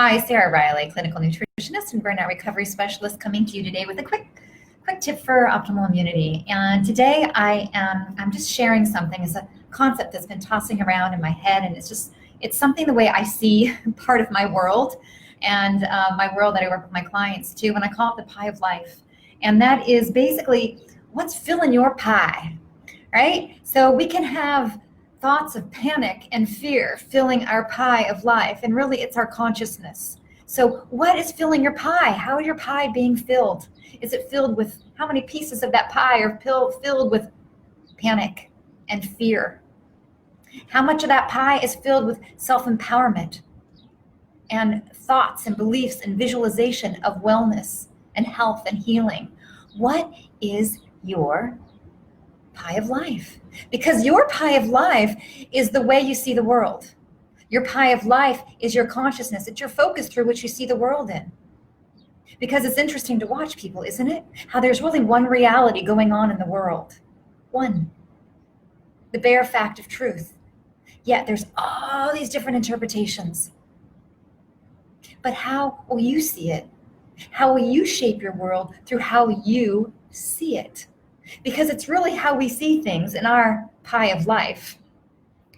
Hi, Sarah Riley, clinical nutritionist and burnout recovery specialist, coming to you today with a quick tip for optimal immunity. And today I'm just sharing something. It's a concept that's been tossing around in my head, and it's something the way I see part of my world and my world that I work with my clients too. And I call it the pie of life. And that is basically what's filling your pie, right? So we can have thoughts of panic and fear filling our pie of life, and really it's our consciousness. So what is filling your pie? How is your pie being filled? Is it filled with, how many pieces of that pie are filled with panic and fear? How much of that pie is filled with self-empowerment and thoughts and beliefs and visualization of wellness and health and healing? What is your pie of life? Because your pie of life is the way you see the world. Your pie of life is your consciousness. It's your focus through which you see the world in. Because it's interesting to watch people, isn't it? How there's really one reality going on in the world. One. The bare fact of truth. Yet there's all these different interpretations. But how will you see it? How will you shape your world through how you see it? Because it's really how we see things in our pie of life.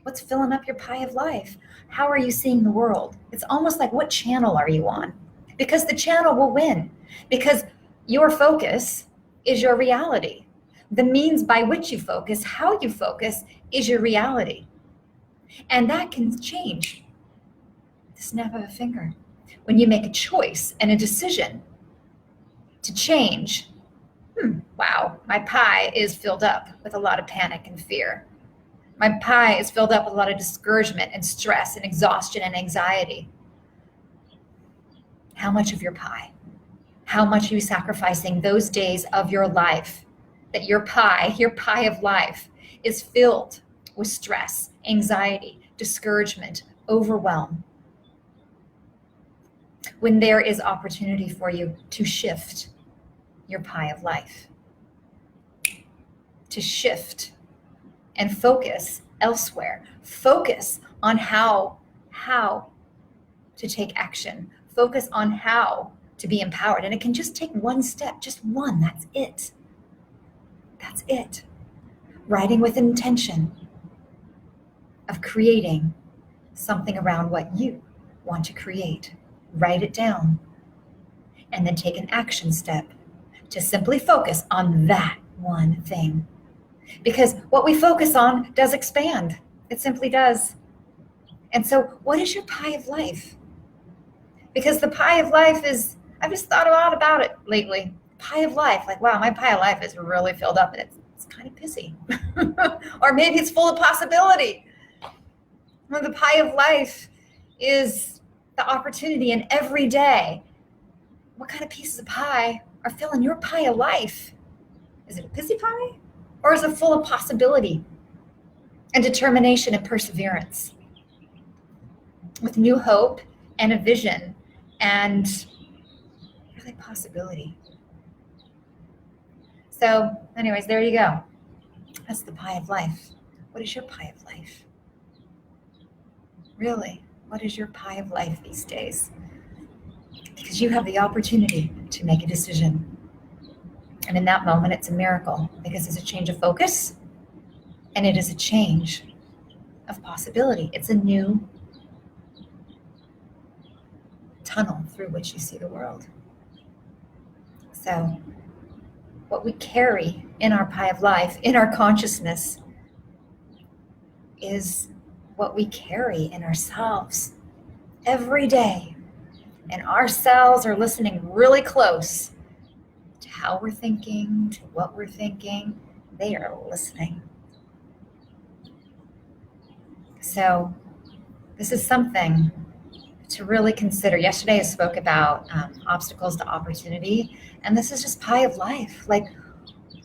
What's filling up your pie of life? How are you seeing the world? It's almost like, what channel are you on? Because the channel will win. Because your focus is your reality. The means by which you focus, how you focus, is your reality. And that can change at the snap of a finger. When you make a choice and a decision to change, wow, my pie is filled up with a lot of panic and fear. My pie is filled up with a lot of discouragement and stress and exhaustion and anxiety. How much of your pie? How much are you sacrificing those days of your life that your pie of life, is filled with stress, anxiety, discouragement, overwhelm? When there is opportunity for you to shift your pie of life, to shift and focus elsewhere, focus on how to take action, focus on how to be empowered. And it can just take one step, just one. That's it. That's it. Writing with intention of creating something around what you want to create. Write it down and then take an action step to simply focus on that one thing. Because what we focus on does expand. It simply does. And so what is your pie of life? Because the pie of life is, I've just thought a lot about it lately. Pie of life, like, wow, my pie of life is really filled up and it's kind of busy. Or maybe it's full of possibility. Well, the pie of life is the opportunity, and every day, what kind of pieces of pie are filling your pie of life? Is it a busy pie? Or is it full of possibility and determination and perseverance with new hope and a vision and really possibility? So anyways, there you go. That's the pie of life. What is your pie of life? Really, what is your pie of life these days? Because you have the opportunity to make a decision. And in that moment, it's a miracle, because it's a change of focus and it is a change of possibility. It's a new tunnel through which you see the world. So what we carry in our pie of life, in our consciousness, is what we carry in ourselves every day. And our cells are listening really close to how we're thinking, to what we're thinking. They are listening. So this is something to really consider. Yesterday I spoke about obstacles to opportunity, and this is just pie of life. Like,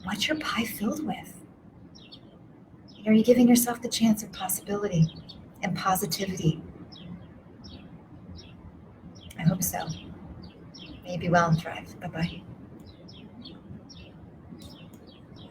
what's your pie filled with? Are you giving yourself the chance of possibility and positivity? I hope so. May you be well and thrive. Bye-bye.